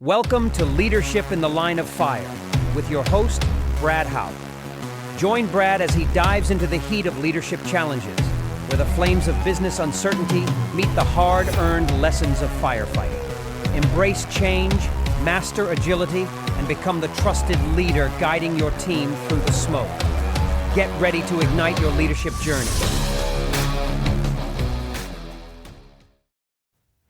Welcome to Leadership in the Line of Fire with your host, Brad Hauck. Join Brad as he dives into the heat of leadership challenges, where the flames of business uncertainty meet the hard-earned lessons of firefighting. Embrace change, master agility, and become the trusted leader guiding your team through the smoke. Get ready to ignite your leadership journey.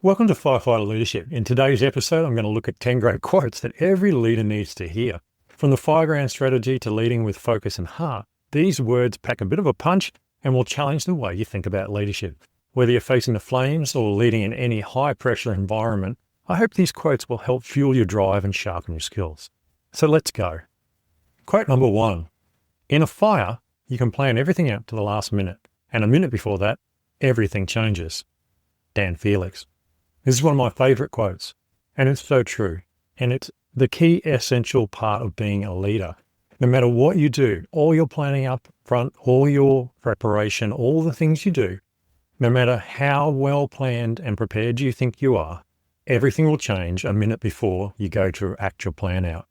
Welcome to Firefighter Leadership. In today's episode, I'm going to look at 10 great quotes that every leader needs to hear. From the fireground strategy to leading with focus and heart, these words pack a bit of a punch and will challenge the way you think about leadership. Whether you're facing the flames or leading in any high-pressure environment, I hope these quotes will help fuel your drive and sharpen your skills. So let's go. Quote number 1. In a fire, you can plan everything out to the last minute, and a minute before that, everything changes. Dan Felix. This is one of my favorite quotes, and it's so true. And it's the key essential part of being a leader. No matter what you do, all your planning up front, all your preparation, all the things you do, no matter how well planned and prepared you think you are, everything will change a minute before you go to act your plan out.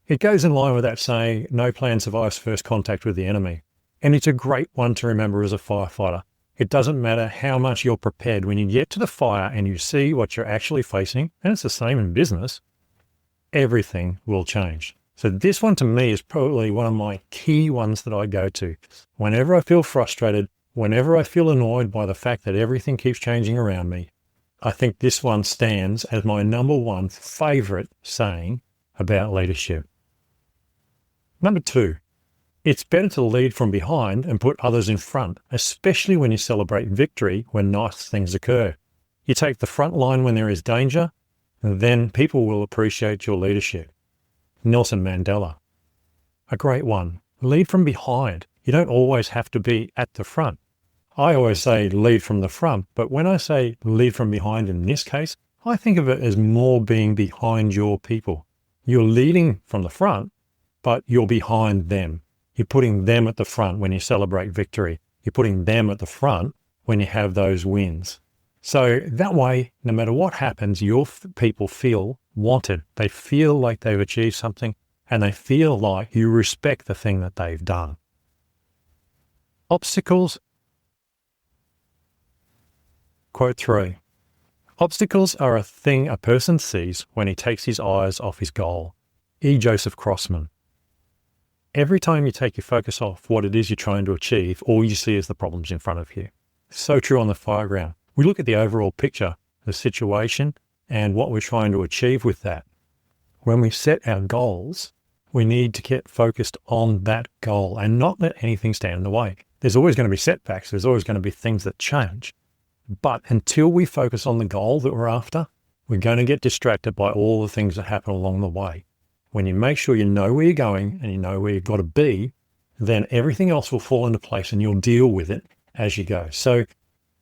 It goes in line with that saying, no plan survives first contact with the enemy. And it's a great one to remember as a firefighter. It doesn't matter how much you're prepared. When you get to the fire and you see what you're actually facing, and it's the same in business, everything will change. So this one to me is probably one of my key ones that I go to. Whenever I feel frustrated, whenever I feel annoyed by the fact that everything keeps changing around me, I think this one stands as my number one favorite saying about leadership. Number 2. It's better to lead from behind and put others in front, especially when you celebrate victory when nice things occur. You take the front line when there is danger, and then people will appreciate your leadership. Nelson Mandela. A great one. Lead from behind. You don't always have to be at the front. I always say lead from the front, but when I say lead from behind in this case, I think of it as more being behind your people. You're leading from the front, but you're behind them. You're putting them at the front when you celebrate victory. You're putting them at the front when you have those wins. So that way, no matter what happens, your people feel wanted. They feel like they've achieved something, and they feel like you respect the thing that they've done. Obstacles. Quote 3. Obstacles are a thing a person sees when he takes his eyes off his goal. Joseph Crossman. Every time you take your focus off what it is you're trying to achieve, all you see is the problems in front of you. So true on the fireground. We look at the overall picture, the situation, and what we're trying to achieve with that. When we set our goals, we need to get focused on that goal and not let anything stand in the way. There's always going to be setbacks. There's always going to be things that change. But until we focus on the goal that we're after, we're going to get distracted by all the things that happen along the way. When you make sure you know where you're going and you know where you've got to be, then everything else will fall into place and you'll deal with it as you go. So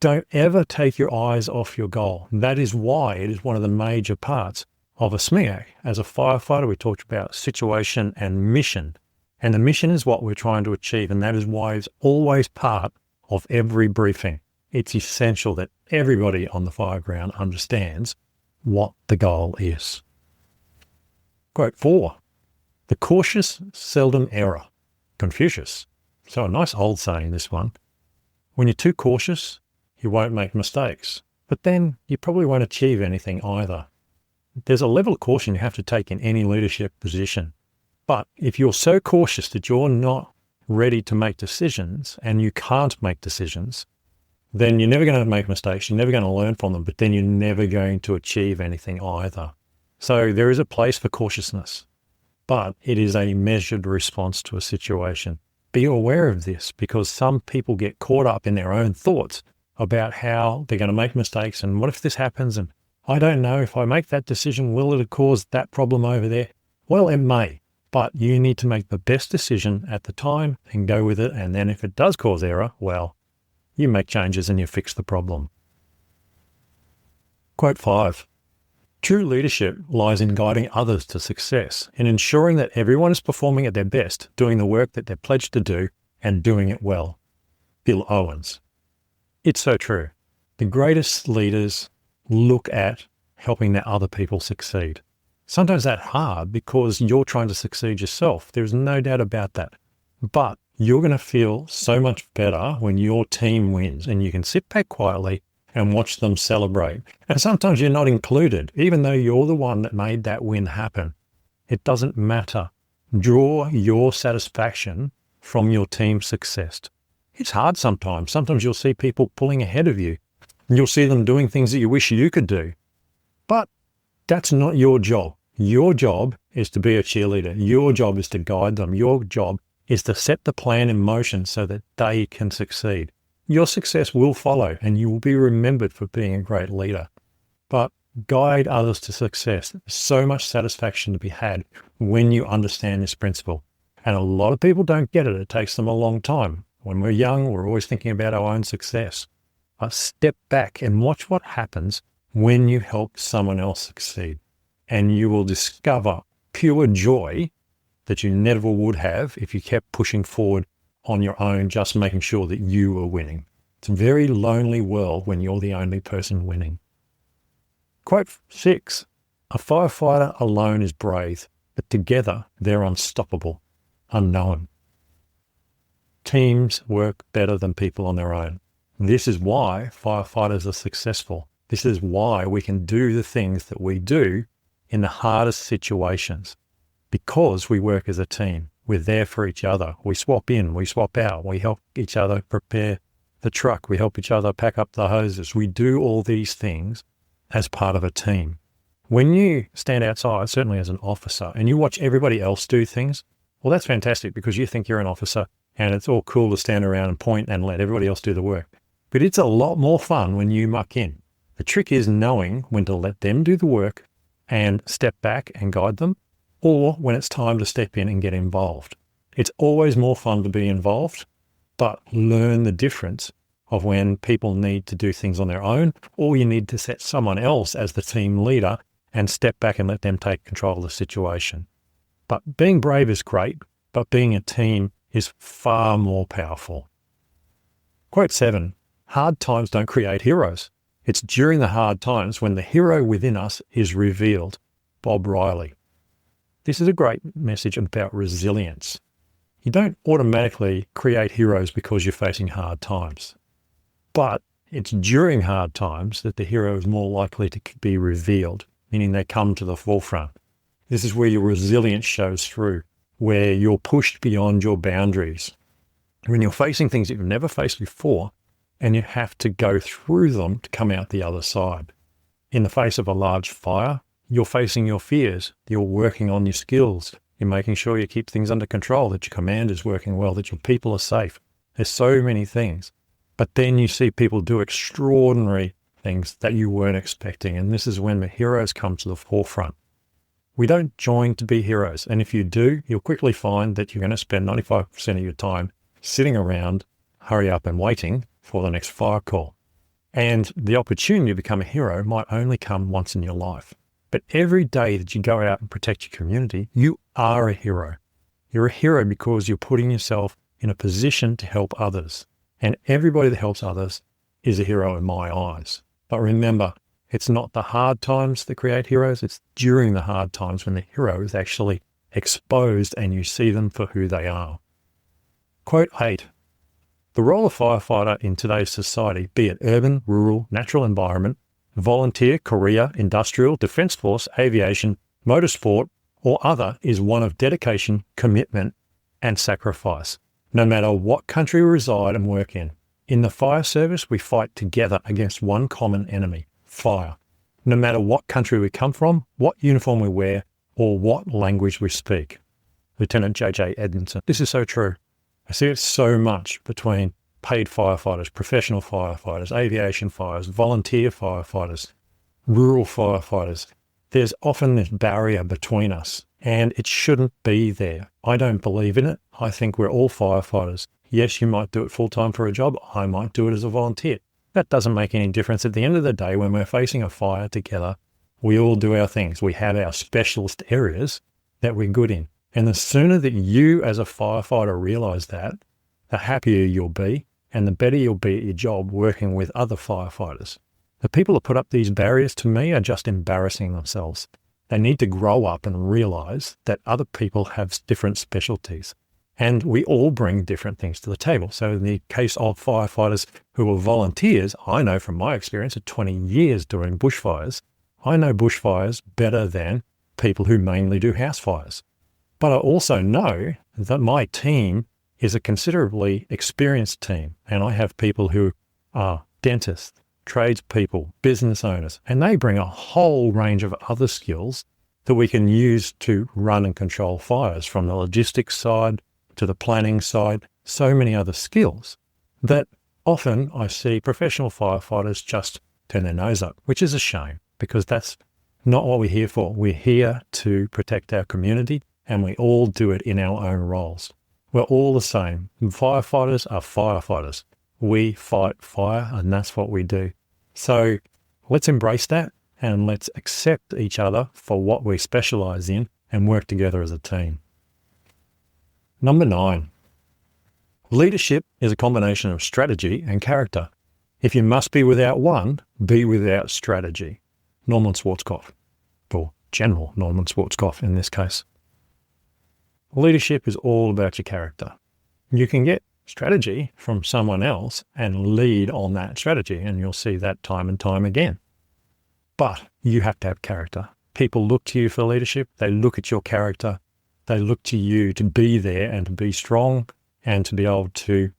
don't ever take your eyes off your goal. That is why it is one of the major parts of a SMEAC. As a firefighter, we talked about situation and mission. And the mission is what we're trying to achieve. And that is why it's always part of every briefing. It's essential that everybody on the fireground understands what the goal is. Quote 4. The cautious seldom err. Confucius. So a nice old saying, this one. When you're too cautious, you won't make mistakes, but then you probably won't achieve anything either. There's a level of caution you have to take in any leadership position. But if you're so cautious that you're not ready to make decisions and you can't make decisions, then you're never going to make mistakes, you're never going to learn from them, but then you're never going to achieve anything either. So there is a place for cautiousness, but it is a measured response to a situation. Be aware of this because some people get caught up in their own thoughts about how they're going to make mistakes and what if this happens and I don't know if I make that decision, will it cause that problem over there? Well, it may, but you need to make the best decision at the time and go with it. And then if it does cause error, well, you make changes and you fix the problem. Quote 5. True leadership lies in guiding others to success and ensuring that everyone is performing at their best, doing the work that they're pledged to do and doing it well. Owens. It's so true. The greatest leaders look at helping their other people succeed. Sometimes that's hard because you're trying to succeed yourself. There's no doubt about that. But you're going to feel so much better when your team wins and you can sit back quietly and watch them celebrate. And sometimes you're not included, even though you're the one that made that win happen. It doesn't matter. Draw your satisfaction from your team's success. It's hard sometimes. Sometimes you'll see people pulling ahead of you. And you'll see them doing things that you wish you could do. But that's not your job. Your job is to be a cheerleader. Your job is to guide them. Your job is to set the plan in motion so that they can succeed. Your success will follow and you will be remembered for being a great leader. But guide others to success. There's so much satisfaction to be had when you understand this principle. And a lot of people don't get it. It takes them a long time. When we're young, we're always thinking about our own success. But step back and watch what happens when you help someone else succeed. And you will discover pure joy that you never would have if you kept pushing forward on your own, just making sure that you were winning. It's a very lonely world when you're the only person winning. Quote 6, a firefighter alone is brave, but together they're unstoppable, unknown. Teams work better than people on their own. This is why firefighters are successful. This is why we can do the things that we do in the hardest situations, because we work as a team. We're there for each other. We swap in, we swap out. We help each other prepare the truck. We help each other pack up the hoses. We do all these things as part of a team. When you stand outside, certainly as an officer, and you watch everybody else do things, well, that's fantastic because you think you're an officer and it's all cool to stand around and point and let everybody else do the work. But it's a lot more fun when you muck in. The trick is knowing when to let them do the work and step back and guide them, or when it's time to step in and get involved. It's always more fun to be involved, but learn the difference of when people need to do things on their own, or you need to set someone else as the team leader and step back and let them take control of the situation. But being brave is great, but being a team is far more powerful. Quote 7, hard times don't create heroes. It's during the hard times when the hero within us is revealed. Bob Riley. This is a great message about resilience. You don't automatically create heroes because you're facing hard times. But it's during hard times that the hero is more likely to be revealed, meaning they come to the forefront. This is where your resilience shows through, where you're pushed beyond your boundaries. When you're facing things that you've never faced before, and you have to go through them to come out the other side. In the face of a large fire, you're facing your fears. You're working on your skills. You're making sure you keep things under control, that your command is working well, that your people are safe. There's so many things. But then you see people do extraordinary things that you weren't expecting. And this is when the heroes come to the forefront. We don't join to be heroes. And if you do, you'll quickly find that you're going to spend 95% of your time sitting around, hurry up and waiting for the next fire call. And the opportunity to become a hero might only come once in your life. But every day that you go out and protect your community, you are a hero. You're a hero because you're putting yourself in a position to help others. And everybody that helps others is a hero in my eyes. But remember, it's not the hard times that create heroes. It's during the hard times when the hero is actually exposed and you see them for who they are. Quote 8. The role of firefighter in today's society, be it urban, rural, natural environment, volunteer, career, industrial, defense force, aviation, motorsport, or other, is one of dedication, commitment, and sacrifice, no matter what country we reside and work in. In the fire service, we fight together against one common enemy, fire, no matter what country we come from, what uniform we wear, or what language we speak. Lieutenant JJ Edmondson. This is so true. I see it so much between paid firefighters, professional firefighters, aviation fires, volunteer firefighters, rural firefighters. There's often this barrier between us, and it shouldn't be there. I don't believe in it. I think we're all firefighters. Yes, you might do it full-time for a job. I might do it as a volunteer. That doesn't make any difference. At the end of the day, when we're facing a fire together, we all do our things. We have our specialist areas that we're good in. And the sooner that you as a firefighter realize that, the happier you'll be and the better you'll be at your job working with other firefighters. The people that put up these barriers to me are just embarrassing themselves. They need to grow up and realize that other people have different specialties. And we all bring different things to the table. So in the case of firefighters who are volunteers, I know from my experience of 20 years doing bushfires, I know bushfires better than people who mainly do house fires. But I also know that my team is a considerably experienced team. And I have people who are dentists, tradespeople, business owners, and they bring a whole range of other skills that we can use to run and control fires, from the logistics side to the planning side, so many other skills that often I see professional firefighters just turn their nose up, which is a shame, because that's not what we're here for. We're here to protect our community, and we all do it in our own roles. We're all the same. Firefighters are firefighters. We fight fire, and that's what we do. So let's embrace that, and let's accept each other for what we specialize in and work together as a team. Number 9, leadership is a combination of strategy and character. If you must be without one, be without strategy. Norman Schwarzkopf, or General Norman Schwarzkopf in this case. Leadership is all about your character. You can get strategy from someone else and lead on that strategy, and you'll see that time and time again. But you have to have character. People look to you for leadership. They look at your character. They look to you to be there and to be strong and to be able to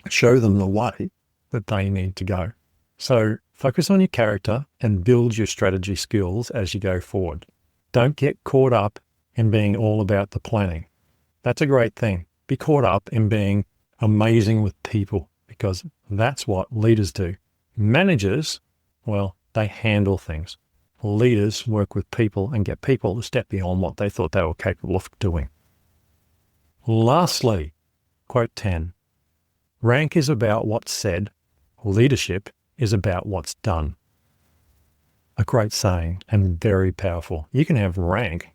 show them the way that they need to go. So focus on your character and build your strategy skills as you go forward. Don't get caught up in being all about the planning. That's a great thing. Be caught up in being amazing with people, because that's what leaders do. Managers, well, they handle things. Leaders work with people and get people to step beyond what they thought they were capable of doing. Lastly, quote 10, rank is about what's said. Leadership is about what's done. A great saying and very powerful. You can have rank,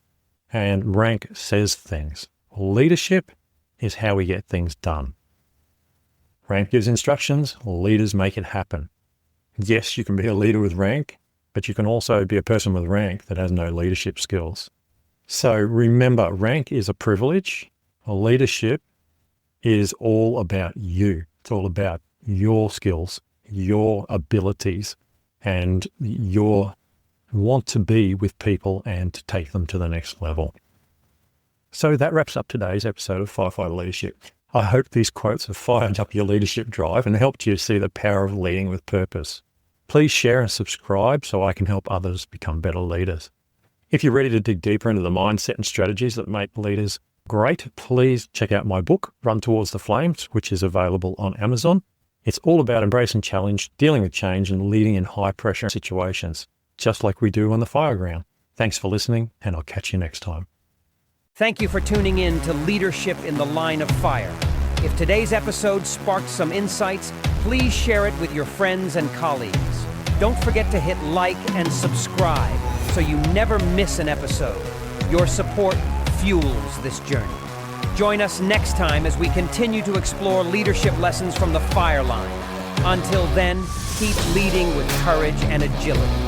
and rank says things. Leadership is how we get things done. Rank gives instructions, leaders make it happen. Yes, you can be a leader with rank, but you can also be a person with rank that has no leadership skills. So remember, rank is a privilege. Leadership is all about you. It's all about your skills, your abilities, and your want to be with people and to take them to the next level. So that wraps up today's episode of Firefighter Leadership. I hope these quotes have fired up your leadership drive and helped you see the power of leading with purpose. Please share and subscribe so I can help others become better leaders. If you're ready to dig deeper into the mindset and strategies that make leaders great, please check out my book, Run Towards the Flames, which is available on Amazon. It's all about embracing challenge, dealing with change, and leading in high-pressure situations, just like we do on the fireground. Thanks for listening, and I'll catch you next time. Thank you for tuning in to Leadership in the Line of Fire. If today's episode sparked some insights, please share it with your friends and colleagues. Don't forget to hit like and subscribe so you never miss an episode. Your support fuels this journey. Join us next time as we continue to explore leadership lessons from the fire line. Until then, keep leading with courage and agility.